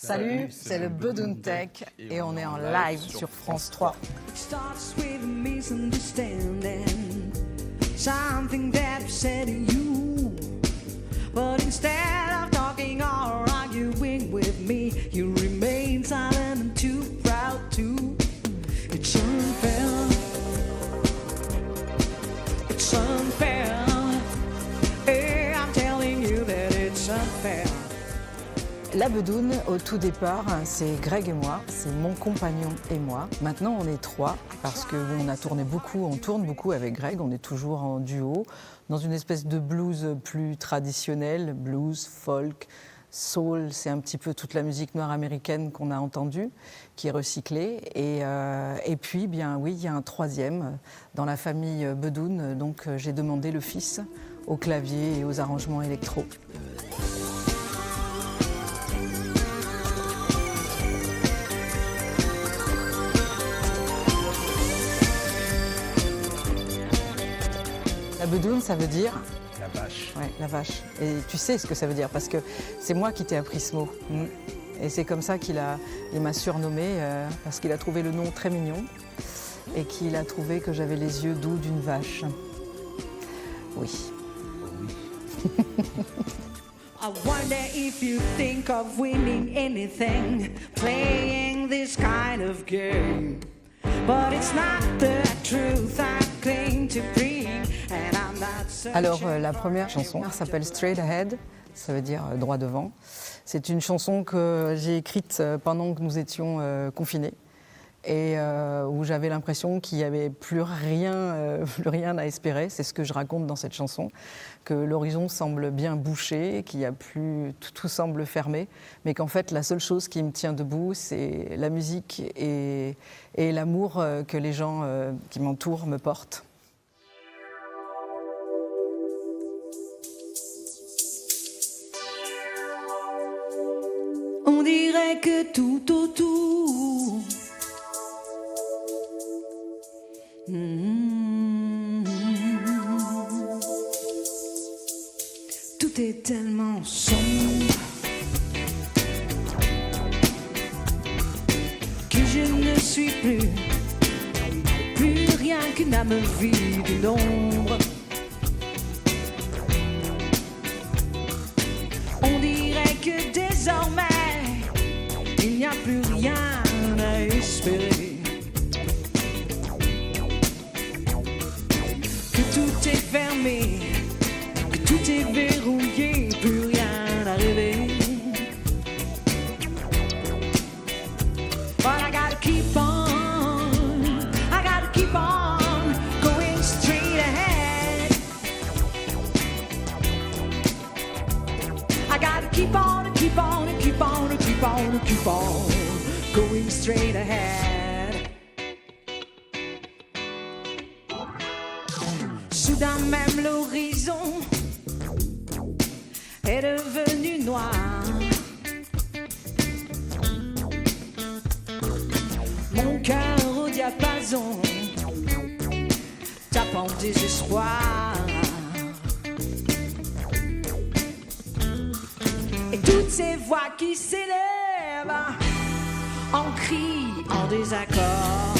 Salut, c'est le Bedoun Tech et on est en live sur France 3. Something that said you, but instead of talking or arguing with me, you remain silent and too proud to. It's unfair. It's unfair. Hey, I'm telling you that it's unfair. La Bedoun, au tout départ, c'est Greg et moi, c'est mon compagnon et moi. Maintenant, on est trois parce qu'on a tourné beaucoup, on tourne beaucoup avec Greg, on est toujours en duo, dans une espèce de blues plus traditionnel, blues, folk, soul, c'est un petit peu toute la musique noire américaine qu'on a entendue, qui est recyclée. Et puis, bien oui, il y a un troisième dans la famille Bedoun, donc j'ai demandé le fils au clavier et aux arrangements électro. La Bedoun, ça veut dire... La vache. Ouais, la vache. Et tu sais ce que ça veut dire, parce que c'est moi qui t'ai appris ce mot. Et c'est comme ça il m'a surnommé, parce qu'il a trouvé le nom très mignon, et qu'il a trouvé que j'avais les yeux doux d'une vache. Oui. I wonder if you think of winning anything, playing this kind of game. But it's not the truth I claim to bring, and I'm not searching. Alors la première chanson s'appelle Straight Ahead, ça veut dire droit devant. C'est une chanson que j'ai écrite pendant que nous étions confinés et où j'avais l'impression qu'il n'y avait plus rien à espérer. C'est ce que je raconte dans cette chanson, que l'horizon semble bien bouché, qu'il y a plus, tout semble fermé, mais qu'en fait la seule chose qui me tient debout, c'est la musique et l'amour que les gens qui m'entourent me portent. On dirait que tout autour tout est tellement sombre que je ne suis plus rien qu'une âme vide d'ombre. On dirait que désormais il n'y a plus rien à espérer. Tout est fermé, que tout est verrouillé, plus rien à rêver. But I gotta keep on going straight ahead. I gotta keep on going straight ahead. Soudain même l'horizon est devenu noir. Mon cœur au diapason tape en désespoir. Et toutes ces voix qui s'élèvent en cris, en désaccord,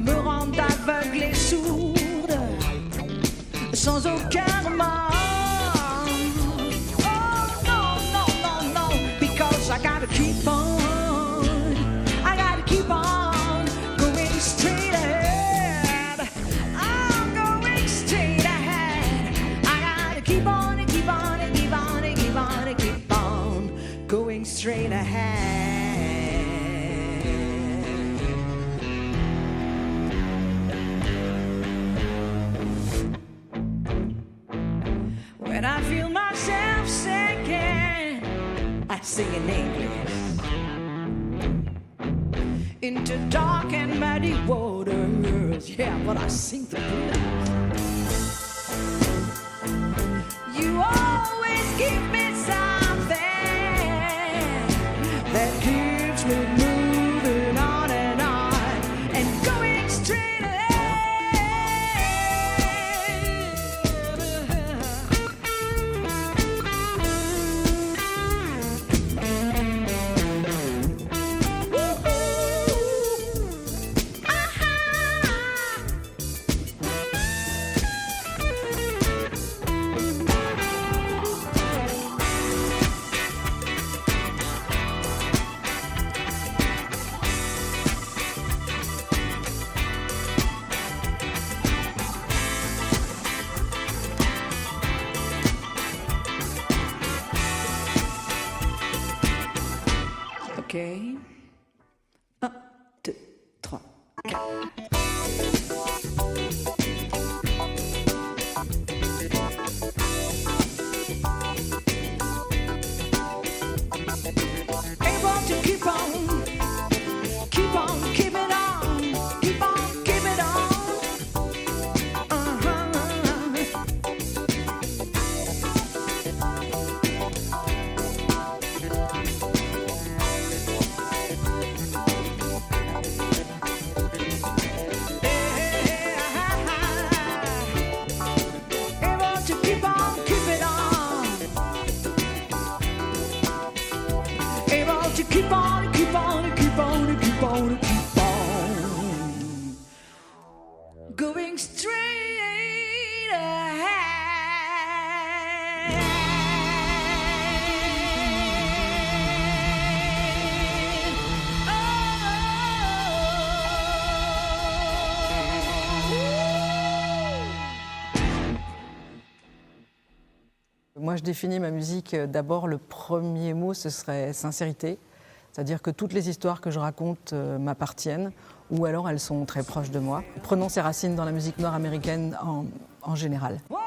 me rendent aveugle et sourde, sans aucun remords. Oh non, non, non, non, because I gotta keep on going straight ahead. I'm going straight ahead. I gotta keep on going straight ahead. When I feel myself sinking, I sing in English into dark and muddy waters. Yeah, but I sing the blues. You always give me something that keeps me moving on and going straight ahead. Ok. 1, 2, 3, 4. Able to keep on, keep on, keep it on, keep on, keep it on. Able to keep on, keep it on. Able to keep on, keep on, keep on, keep on, keep on. Going straight ahead. Moi, je définis ma musique, d'abord, le premier mot, ce serait sincérité. C'est-à-dire que toutes les histoires que je raconte m'appartiennent, ou alors elles sont très proches de moi, prenant ses racines dans la musique noire américaine en général. What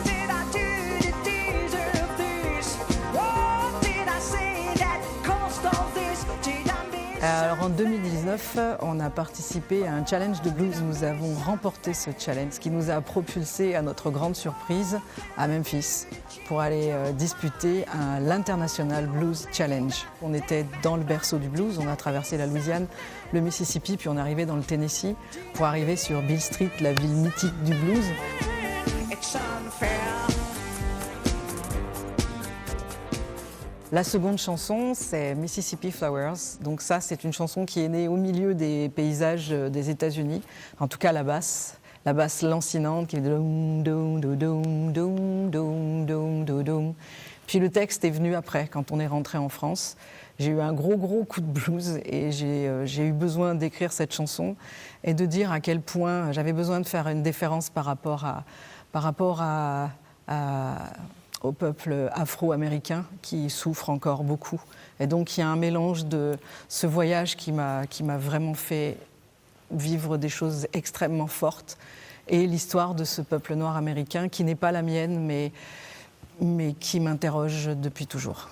did I do to deserve this? What did I say that caused all this? Did I miss? Alors en 2019, on a participé à un challenge de blues. Nous avons remporté ce challenge, ce qui nous a propulsé à notre grande surprise à Memphis pour aller disputer l'International Blues Challenge. On était dans le berceau du blues, on a traversé la Louisiane, le Mississippi, puis on est arrivé dans le Tennessee pour arriver sur Beale Street, la ville mythique du blues. It's unfair. La seconde chanson, c'est Mississippi Flowers. Donc ça, c'est une chanson qui est née au milieu des paysages des États-Unis. En tout cas, la basse lancinante qui est doum, doum, doum, doum, doum, doum, doum, doum, doum. Puis le texte est venu après, quand on est rentré en France. J'ai eu un gros coup de blues et j'ai eu besoin d'écrire cette chanson et de dire à quel point j'avais besoin de faire une différence par rapport au peuple afro-américain qui souffre encore beaucoup. Et donc il y a un mélange de ce voyage qui m'a vraiment fait vivre des choses extrêmement fortes et l'histoire de ce peuple noir américain qui n'est pas la mienne mais qui m'interroge depuis toujours.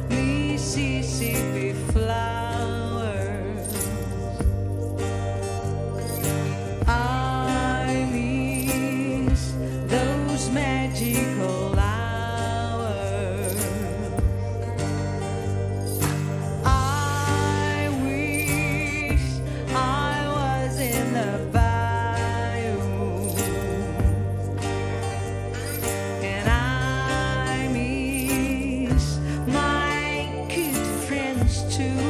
Mississippi flowers. I miss those magical hours. I wish I was in the bayou, and I miss my good friends too.